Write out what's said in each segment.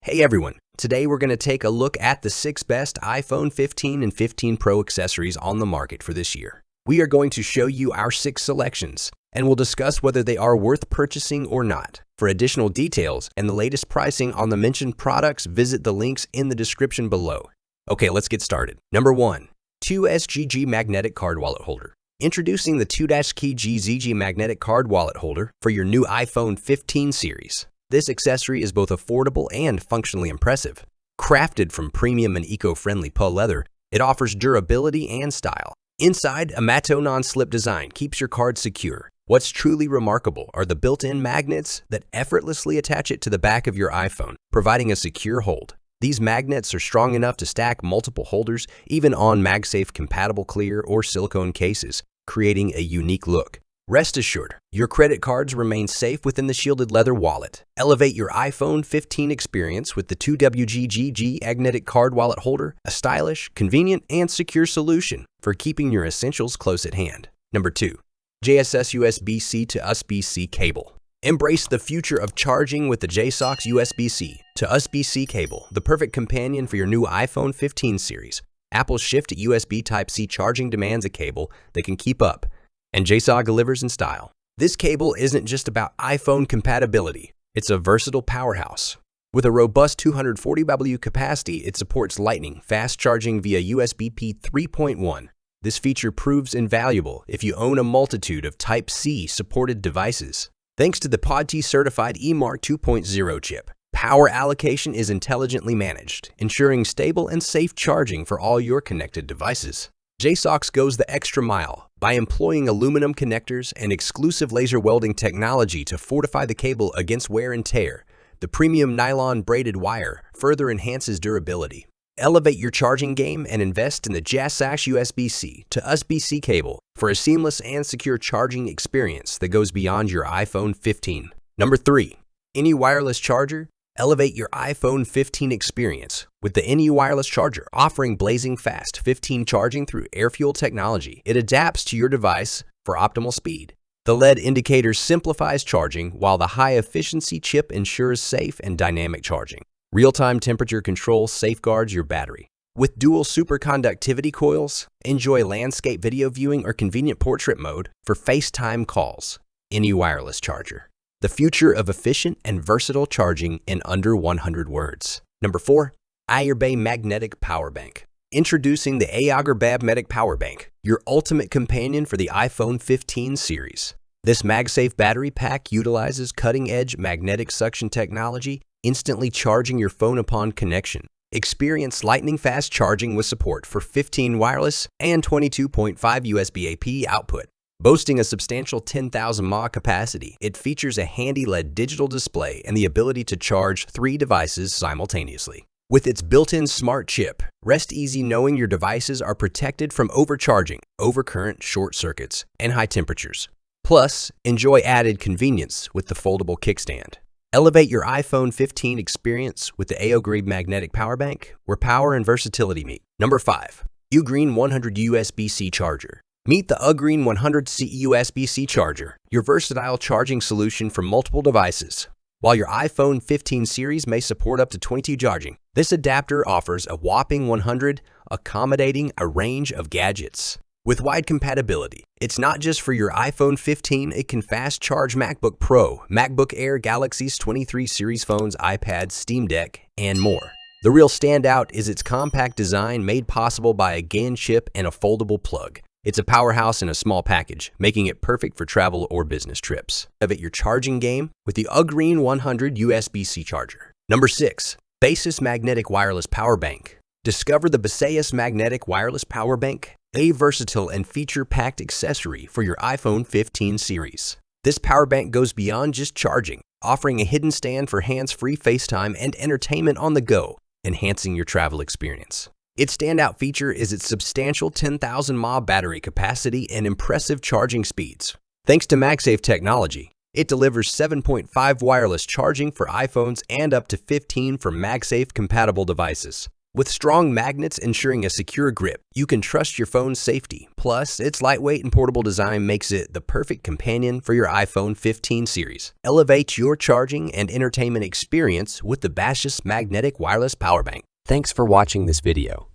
Hey everyone, today we're going to take a look at the 6 best iPhone 15 and 15 Pro accessories on the market for this year. We are going to show you our 6 selections, and we'll discuss whether they are worth purchasing or not. For additional details and the latest pricing on the mentioned products, visit the links in the description below. Okay, let's get started. Number 1. 2SGG Magnetic Card Wallet Holder. Introducing the 2-Key ZG Magnetic Card Wallet Holder for your new iPhone 15 series. This accessory is both affordable and functionally impressive. Crafted from premium and eco-friendly PU leather, it offers durability and style. Inside, a matte non-slip design keeps your card secure. What's truly remarkable are the built-in magnets that effortlessly attach it to the back of your iPhone, providing a secure hold. These magnets are strong enough to stack multiple holders, even on MagSafe-compatible clear or silicone cases, creating a unique look. Rest assured, your credit cards remain safe within the shielded leather wallet. Elevate your iPhone 15 experience with the 2WGGG Magnetic Card Wallet Holder, a stylish, convenient, and secure solution for keeping your essentials close at hand. Number 2. JSOX USB-C to USB-C cable. Embrace the future of charging with the JSOX USB-C to USB-C cable, the perfect companion for your new iPhone 15 series. Apple's shift to USB Type-C charging demands a cable that can keep up, and JSOX delivers in style. This cable isn't just about iPhone compatibility, it's a versatile powerhouse. With a robust 240W capacity, it supports lightning fast charging via USB-P 3.1. This feature proves invaluable if you own a multitude of Type-C supported devices. Thanks to the POD-T certified eMark 2.0 chip, power allocation is intelligently managed, ensuring stable and safe charging for all your connected devices. JSOX goes the extra mile by employing aluminum connectors and exclusive laser welding technology to fortify the cable against wear and tear. The premium nylon braided wire further enhances durability. Elevate your charging game and invest in the JSOX USB-C to USB-C cable for a seamless and secure charging experience that goes beyond your iPhone 15. Number 3. Any wireless charger. Elevate your iPhone 15 experience with the NE wireless charger, offering blazing fast 15 charging through air-fuel technology. It adapts to your device for optimal speed. The LED indicator simplifies charging, while the high-efficiency chip ensures safe and dynamic charging. Real-time temperature control safeguards your battery. With dual superconductivity coils, enjoy landscape video viewing or convenient portrait mode for FaceTime calls. NE wireless charger. The future of efficient and versatile charging in under 100 words. Number 4. Ayerbay Magnetic Power Bank. Introducing the Ayerbay Magnetic Power Bank, your ultimate companion for the iPhone 15 series. This MagSafe battery pack utilizes cutting-edge magnetic suction technology, instantly charging your phone upon connection. Experience lightning-fast charging with support for 15 wireless and 22.5 USB-A output. Boasting a substantial 10,000 mAh capacity, it features a handy LED digital display and the ability to charge 3 devices simultaneously. With its built-in smart chip, rest easy knowing your devices are protected from overcharging, overcurrent, short circuits, and high temperatures. Plus, enjoy added convenience with the foldable kickstand. Elevate your iPhone 15 experience with the Ayerbay Magnetic Power Bank, where power and versatility meet. Number 5. Ugreen 100 USB-C Charger. Meet the Ugreen 100C USB-C charger, your versatile charging solution for multiple devices. While your iPhone 15 series may support up to 22 charging, this adapter offers a whopping 100, accommodating a range of gadgets. With wide compatibility, it's not just for your iPhone 15, it can fast charge MacBook Pro, MacBook Air, Galaxy's 23 series phones, iPads, Steam Deck, and more. The real standout is its compact design made possible by a GaN chip and a foldable plug. It's a powerhouse in a small package, making it perfect for travel or business trips. Elevate your charging game with the Ugreen 100 USB-C charger. Number 6. Basis Magnetic Wireless Power Bank. Discover the Basis Magnetic Wireless Power Bank, a versatile and feature-packed accessory for your iPhone 15 series. This power bank goes beyond just charging, offering a hidden stand for hands-free FaceTime and entertainment on the go, enhancing your travel experience. Its standout feature is its substantial 10,000 mAh battery capacity and impressive charging speeds. Thanks to MagSafe technology, it delivers 7.5 wireless charging for iPhones and up to 15 for MagSafe-compatible devices. With strong magnets ensuring a secure grip, you can trust your phone's safety. Plus, its lightweight and portable design makes it the perfect companion for your iPhone 15 series. Elevate your charging and entertainment experience with the Bashus Magnetic Wireless Power Bank. Thanks for watching this video.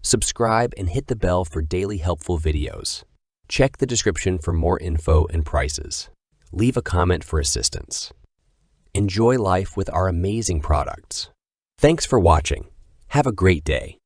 Subscribe and hit the bell for daily helpful videos. Check the description for more info and prices. Leave a comment for assistance. Enjoy life with our amazing products. Thanks for watching. Have a great day.